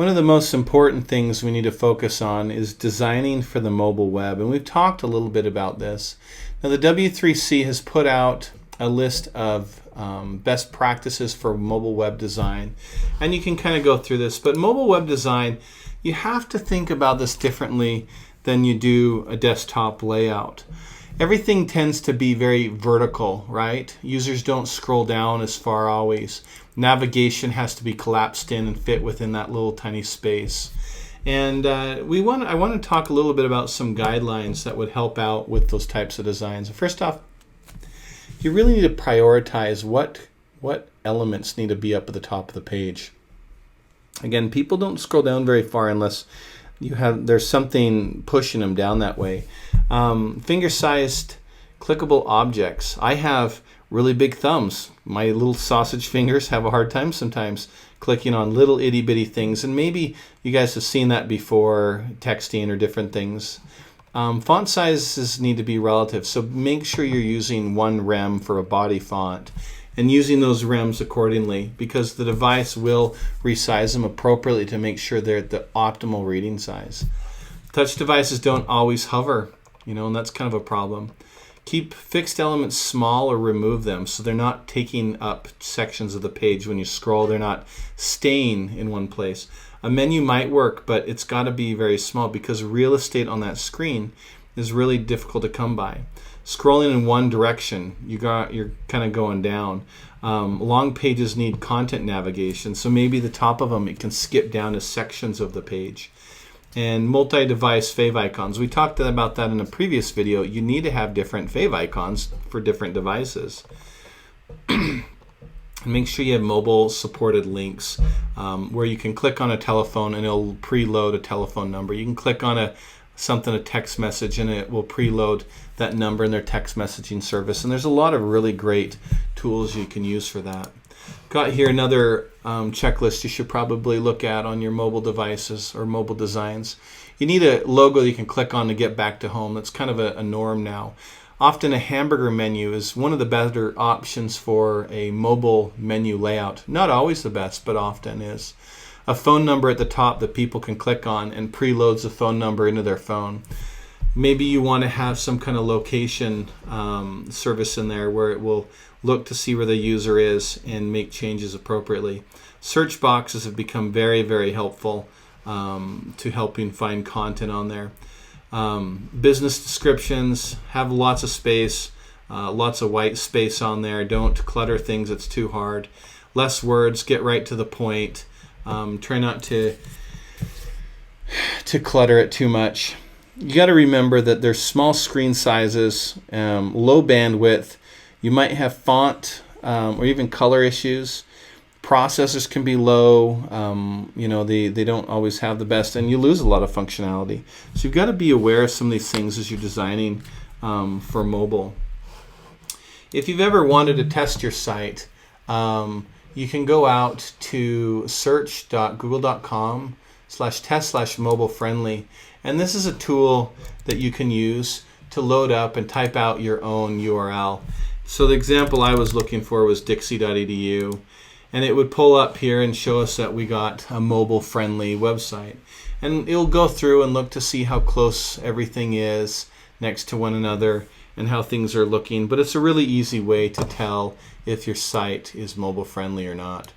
One of the most important things we need to focus on is designing for the mobile web, and we've talked a little bit about this. Now the W3C has put out a list of best practices for mobile web design, and you can kind of go through this, but mobile web design, you have to think about this differently than you do a desktop layout. Everything tends to be very vertical, right? Users don't scroll down as far always. Navigation has to be collapsed in and fit within that little tiny space. And I want to talk a little bit about some guidelines that would help out with those types of designs. First off, you really need to prioritize what elements need to be up at the top of the page. Again, people don't scroll down very far unless there's something pushing them down that way. Finger-sized clickable objects. I have really big thumbs. My little sausage fingers have a hard time sometimes clicking on little itty bitty things, and maybe you guys have seen that before, texting or different things. Font sizes need to be relative, so make sure you're using one rem for a body font and using those rems accordingly, because the device will resize them appropriately to make sure they're at the optimal reading size. Touch devices don't always hover, and that's kind of a problem. Keep fixed elements small or remove them so they're not taking up sections of the page when you scroll. They're not staying in one place. A menu might work, but it's got to be very small because real estate on that screen is really difficult to come by. Scrolling in one direction, you're kind of going down. Long pages need content navigation, so maybe the top of them, it can skip down to sections of the page. And multi-device favicons. We talked about that in a previous video. You need to have different favicons for different devices. Make sure you have mobile supported links where you can click on a telephone and it'll preload a telephone number. You can click on a text message, and it will preload that number in their text messaging service. And there's a lot of really great tools you can use for that. Got here another checklist you should probably look at on your mobile devices or mobile designs. You need a logo you can click on to get back to home. That's kind of a norm now. Often a hamburger menu is one of the better options for a mobile menu layout. Not always the best, but often is. A phone number at the top that people can click on and preloads the phone number into their phone. Maybe you want to have some kind of location service in there where it will look to see where the user is and make changes appropriately. Search boxes have become very, very helpful to helping find content on there. Business descriptions have lots of space, lots of white space on there. Don't clutter things, it's too hard. Less words, get right to the point. Try not to clutter it too much. You got to remember that there's small screen sizes, low bandwidth. You might have font or even color issues. Processors can be low. They don't always have the best, and you lose a lot of functionality. So you've got to be aware of some of these things as you're designing for mobile. If you've ever wanted to test your site, you can go out to search.google.com/test/mobile-friendly, and this is a tool that you can use to load up and type out your own URL. So the example I was looking for was dixie.edu, and it would pull up here and show us that we got a mobile-friendly website. And it'll go through and look to see how close everything is next to one another and how things are looking. But it's a really easy way to tell if your site is mobile-friendly or not.